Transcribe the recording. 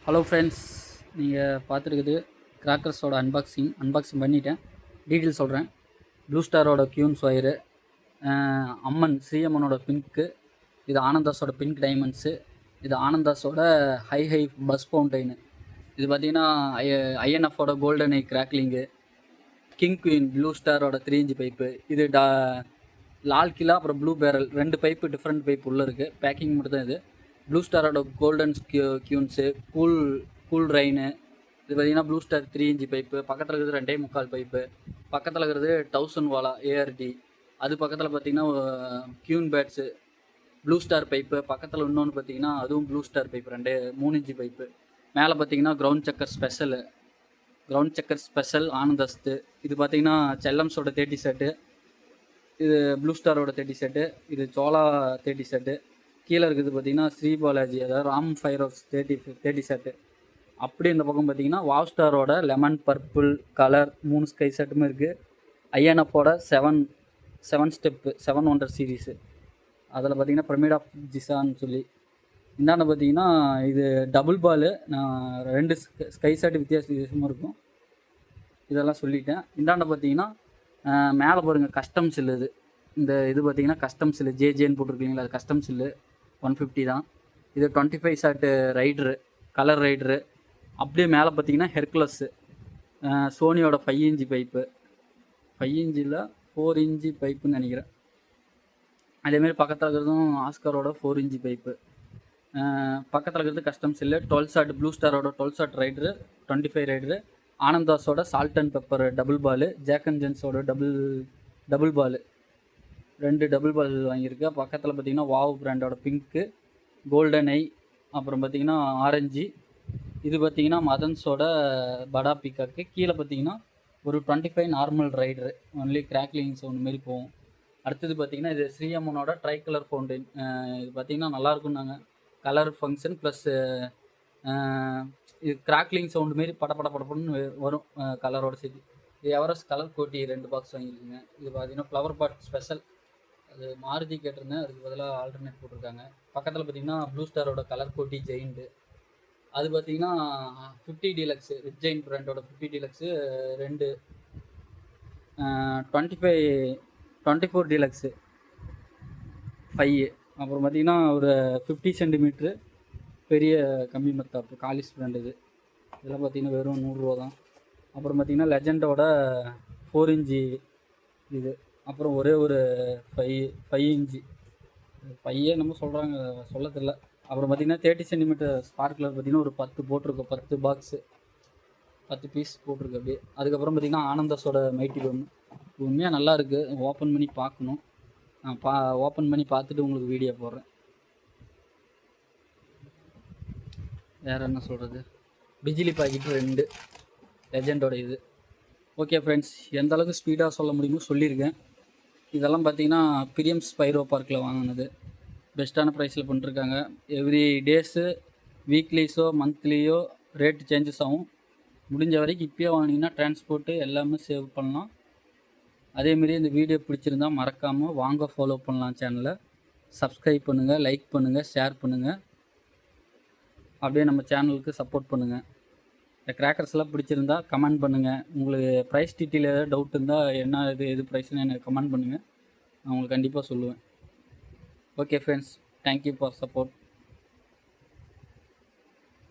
Hello friends, நீங்கள் பார்த்துருக்குது கிராக்கர்ஸோட unboxing பண்ணிட்டேன். Detail சொல்கிறேன். ப்ளூ ஸ்டாரோட க்யூன்ஸ் ஒயரு, அம்மன் ஸ்ரீஅம்மனோட பிங்க்கு, இது ஆனந்தாஸோட பிங்க் டைமண்ட்ஸு, இது ஆனந்தாஸோட ஹை பஸ் ஃபவுண்டைனு, இது பார்த்திங்கன்னா ஐஎன்எஃபோட golden eye crackling, king queen blue ஸ்டாரோட 3 இன்ச் பைப்பு, இது லால் கிலா அப்புறம் blue barrel 2 pipe different pipe உள்ளே இருக்குது. பேக்கிங் மட்டும் தான் இது. ப்ளூ ஸ்டாரோட கோல்டன் க்யூன்ஸு, கூல் ரெயினு, இது பார்த்திங்கன்னா ப்ளூ ஸ்டார் 3 இன்ச் பைப்பு, பக்கத்தில் இருக்கிறது 2.25 பைப்பு, பக்கத்தில் இருக்கிறது 1000 வாலா ஏஆர்டி, அது பக்கத்தில் பார்த்திங்கன்னா queen pads blue star pipe, பக்கத்தில் இன்னொன்று பார்த்திங்கன்னா அதுவும் blue star pipe 3 inch pipe, மேலே பார்த்திங்கன்னா கிரவுண்ட் செக்கர் ஸ்பெஷல் ஆனந்தஸ்து, இது பார்த்திங்கன்னா செல்லம்ஸோட 30 செட்டு, இது ப்ளூ ஸ்டாரோட 30 செட்டு, இது சோலா 30 செட்டு, கீழே இருக்குது பார்த்திங்கன்னா ஸ்ரீ பாலாஜி அதாவது ராம் ஃபைரோஸ் 30 செட்டு. அப்படி இந்த பக்கம் பார்த்திங்கன்னா வாவ் ஸ்டாரோட லெமன் பர்பிள் கலர் 3 ஸ்கை செட்டுமே இருக்குது. ஐஎன்எஃபோட 7 ஸ்டெப்பு 7 ஒண்டர் சீரீஸு, அதில் பார்த்திங்கன்னா பிரமிட் ஆஃப் ஜிசான்னு சொல்லி. இந்தாண்ட பார்த்திங்கன்னா இது டபுள் பாலு, நான் 2 ஸ்கை செட்டு வித்தியாசமாக இருக்கும், இதெல்லாம் சொல்லிட்டேன். இந்தாண்ட பார்த்திங்கன்னா மேலே பாருங்கள் கஸ்டம் சில்லு, இது பார்த்திங்கன்னா கஸ்டம் சில்லு ஜேஜேன்னு போட்டிருக்கீங்களா, அது கஸ்டம் சில்லு 150 தான். இது 25 ஷாட்டு ரைட்ரு, கலர் ரைட்ரு. அப்படியே மேலே பார்த்திங்கன்னா ஹெர்குலஸ்ஸு, சோனியோட 5 இன்ச் பைப்பு, 5 இன்ச்சில் 4 இன்ச்சு பைப்புன்னு நினைக்கிறேன். அதேமாரி பக்கத்தில் இருக்கிறதும் ஆஸ்கரோட 4 இன்ச் பைப்பு, பக்கத்தில் இருக்கிறது கஸ்டம் சில்லு 12 ஷாட் ப்ளூ ஸ்டாரோட 12 ஷாட் ரைட்ரு 25 ரைட்ரு, ஆனந்தாஸோட salt and pepper double ball, jack and ஜென்ஸோட டபுள் பாலு 2 டபுள் பால் வாங்கியிருக்கேன். பக்கத்தில் பார்த்திங்கன்னா வாவ் பிராண்டோட பிங்க்கு, கோல்டன் ஐ, அப்புறம் பார்த்திங்கன்னா ஆரஞ்சு, இது பார்த்திங்கன்னா மதன்ஸோட படா பிக்காக்கு. கீழே பார்த்திங்கன்னா ஒரு 25 normal rider, only crackling sound மாரி போகும். அடுத்தது பார்த்திங்கன்னா இது ஸ்ரீஅம்மனோட ட்ரை கலர் ஃபவுண்டைன், இது பார்த்திங்கன்னா நல்லாயிருக்குன்னாங்க. கலர் ஃபங்க்ஷன் ப்ளஸ் இது கிராக்லிங் சவுண்டு மாரி படப்படன்னு வரும் கலரோட சேர்த்து. இது எவரெஸ்ட் கலர் கோட்டி 2 பாக்ஸ் வாங்கியிருக்குங்க. இது பார்த்திங்கன்னா ஃப்ளவர் பாட் ஸ்பெஷல், அது மாருதி கேட்டிருந்தேன், அதுக்கு பதிலாக ஆல்டர்னேட் போட்டிருக்காங்க. பக்கத்தில் பார்த்திங்கன்னா ப்ளூ ஸ்டாரோட கலர் கோட்டி ஜெயிண்ட்டு, அது பார்த்திங்கன்னா 50 டீலக்ஸு ரிச் ஜெயின் பிராண்டோட 50 டீலக்ஸு 2, 24 டீலக்ஸு 5, அப்புறம் பார்த்திங்கன்னா ஒரு 50 சென்டிமீட்ரு பெரிய கம்மி மத்தாப்பு காலிஸ் பிராண்ட். இதெல்லாம் பார்த்திங்கன்னா வெறும் 100 ரூபா தான். அப்புறம் பார்த்திங்கன்னா லெஜண்டோட 4 இன்ச்சு இது, அப்புறம் ஒரே ஒரு 5 இன்ச்சு பையே நம்ம சொல்கிறாங்க சொல்ல தெரியல. அப்புறம் பார்த்திங்கன்னா 30 சென்டிமீட்டர் ஸ்பார்க்லர் பார்த்திங்கன்னா ஒரு 10 போட்டிருக்கோம், 10 பாக்ஸு 10 பீஸ் போட்டிருக்கு அப்படியே. அதுக்கப்புறம் பார்த்திங்கன்னா ஆனந்தாஸோட மைட்டி பம், உண்மையாக நல்லா இருக்குது, ஓப்பன் பண்ணி பார்க்கணும். ஓப்பன் பண்ணி பார்த்துட்டு உங்களுக்கு வீடியோ போடுறேன். வேறு என்ன சொல்கிறது, பிஜிலி பாக்கெட் 2 லெஜண்டோட இது. ஓகே ஃப்ரெண்ட்ஸ், எந்த அளவுக்கு ஸ்பீடாக சொல்ல முடியுமோ சொல்லியிருக்கேன். இதெல்லாம் பார்த்திங்கன்னா பிரியம் ஸ்பைரோ பார்க்கில் வாங்கினது, பெஸ்ட்டான ப்ரைஸில் பண்ணிருக்காங்க. எவ்ரி டேஸு வீக்லிஸோ மந்த்லியோ ரேட்டு சேஞ்சஸ் ஆகும். முடிஞ்ச வரைக்கும் இப்போயே வாங்கினீங்கன்னா டிரான்ஸ்போர்ட்டு எல்லாமே சேவ் பண்ணலாம். அதேமாரி இந்த வீடியோ பிடிச்சிருந்தா மறக்காமல் வாங்க ஃபாலோ பண்ணலாம் சேனலை. சப்ஸ்கிரைப் பண்ணுங்கள், லைக் பண்ணுங்கள், ஷேர் பண்ணுங்கள், அப்படியே நம்ம சேனலுக்கு சப்போர்ட் பண்ணுங்கள். இந்த கிராக்கர்ஸ்லாம் பிடிச்சிருந்தா கமெண்ட் பண்ணுங்கள். உங்களுக்கு ப்ரைஸ் டீட்டெயில் ஏதாவது டவுட் இருந்தால் என்ன எது ப்ரைஸ்னு எனக்கு கமெண்ட் பண்ணுங்கள், நான் உங்களுக்கு கண்டிப்பாக சொல்லுவேன். Okay friends, thank you for support.